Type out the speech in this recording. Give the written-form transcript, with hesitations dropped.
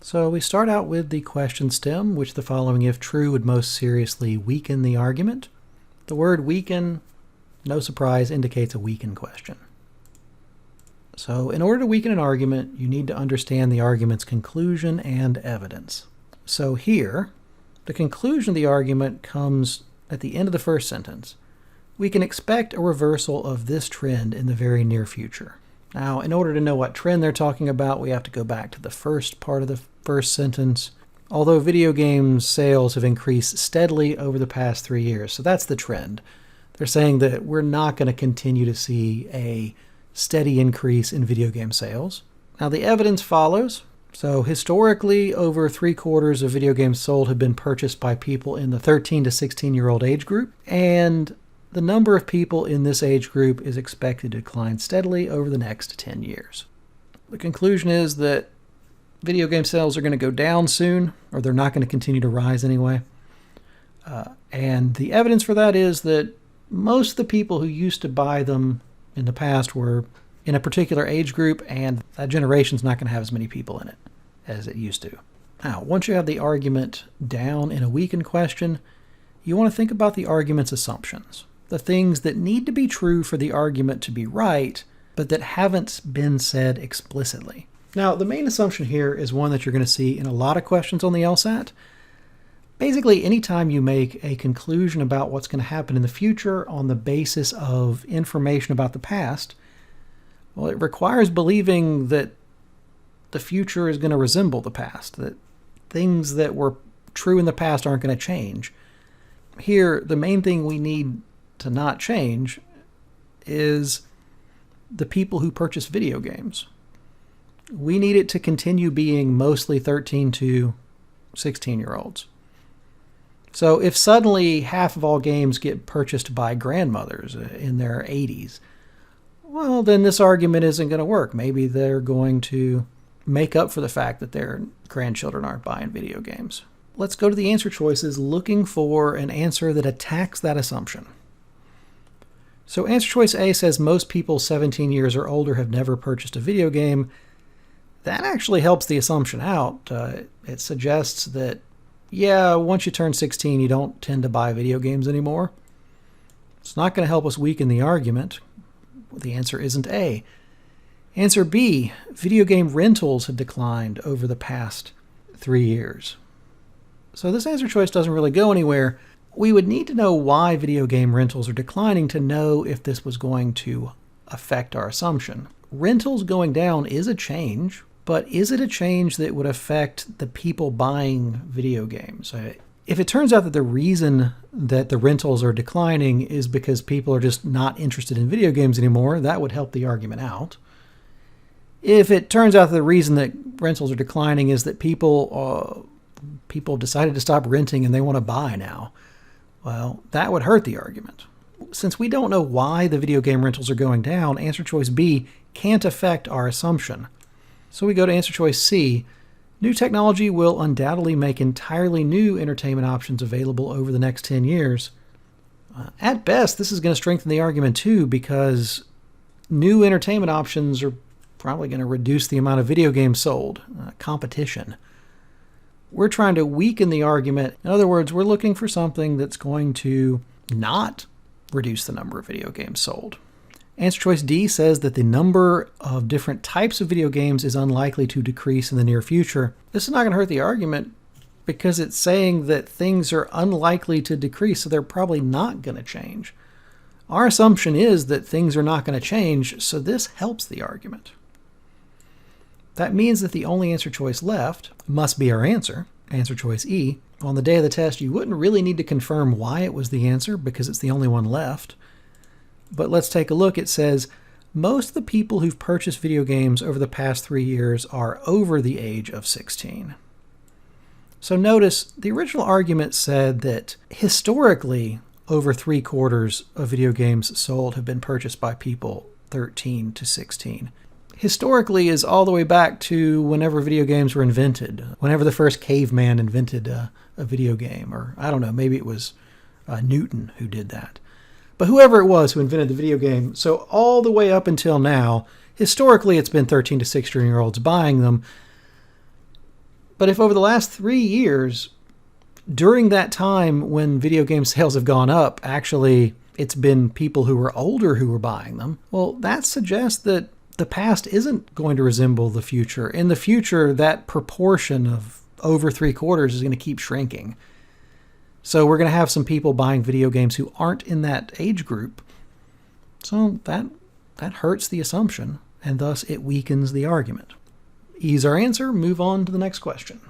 So we start out with the question stem, which the following if true would most seriously weaken the argument. The word weaken, no surprise, indicates a weakened question. So in order to weaken an argument, you need to understand the argument's conclusion and evidence. So here, the conclusion of the argument comes at the end of the first sentence. We can expect a reversal of this trend in the very near future. Now, in order to know what trend they're talking about, we have to go back to the first part of the first sentence. Although video game sales have increased steadily over the past 3 years. So that's the trend. They're saying that we're not going to continue to see a steady increase in video game sales. Now the evidence follows. So historically, over 3/4 of video games sold have been purchased by people in the 13 to 16-year-old age group. And the number of people in this age group is expected to decline steadily over the next 10 years. The conclusion is that video game sales are going to go down soon, or they're not going to continue to rise anyway. And the evidence for that is that most of the people who used to buy them in the past were in a particular age group, and that generation's not going to have as many people in it as it used to. Now, once you have the argument down in a weakened question, you want to think about the argument's assumptions. The things that need to be true for the argument to be right, but that haven't been said explicitly. Now, the main assumption here is one that you're going to see in a lot of questions on the LSAT. Basically, anytime you make a conclusion about what's going to happen in the future on the basis of information about the past, well, it requires believing that the future is going to resemble the past, that things that were true in the past aren't going to change. Here, the main thing we need to not change is the people who purchase video games. We need it to continue being mostly 13 to 16-year-olds. So if suddenly half of all games get purchased by grandmothers in their 80s, well, then this argument isn't going to work. Maybe they're going to make up for the fact that their grandchildren aren't buying video games. Let's go to the answer choices looking for an answer that attacks that assumption. So answer choice A says most people 17 years or older have never purchased a video game. That actually helps the assumption out. It suggests that, yeah, once you turn 16, you don't tend to buy video games anymore. It's not going to help us weaken the argument. The answer isn't A. Answer B, video game rentals have declined over the past 3 years. So this answer choice doesn't really go anywhere. We would need to know why video game rentals are declining to know if this was going to affect our assumption. Rentals going down is a change, but is it a change that would affect the people buying video games? If it turns out that the reason that the rentals are declining is because people are just not interested in video games anymore, that would help the argument out. If it turns out that the reason that rentals are declining is that people decided to stop renting and they want to buy now, well, that would hurt the argument. Since we don't know why the video game rentals are going down, answer choice B can't affect our assumption. So we go to answer choice C. New technology will undoubtedly make entirely new entertainment options available over the next 10 years. At best, this is going to strengthen the argument too, because new entertainment options are probably going to reduce the amount of video games sold. Competition. We're trying to weaken the argument. In other words, we're looking for something that's going to not reduce the number of video games sold. Answer choice D says that the number of different types of video games is unlikely to decrease in the near future. This is not going to hurt the argument because it's saying that things are unlikely to decrease, so they're probably not going to change. Our assumption is that things are not going to change, so this helps the argument. That means that the only answer choice left must be our answer choice E. On the day of the test, you wouldn't really need to confirm why it was the answer because it's the only one left. But let's take a look. It says, most of the people who've purchased video games over the past 3 years are over the age of 16. So notice the original argument said that historically, over 3/4 of video games sold have been purchased by people 13 to 16. Historically is all the way back to whenever video games were invented, whenever the first caveman invented a video game, or I don't know, maybe it was Newton who did that. But whoever it was who invented the video game, so all the way up until now, historically it's been 13 to 16-year-olds buying them. But if over the last 3 years, during that time when video game sales have gone up, actually it's been people who were older who were buying them, well, that suggests that the past isn't going to resemble the future. In the future, that proportion of over 3/4 is going to keep shrinking. So we're going to have some people buying video games who aren't in that age group. So that hurts the assumption, and thus it weakens the argument. Ease our answer, move on to the next question.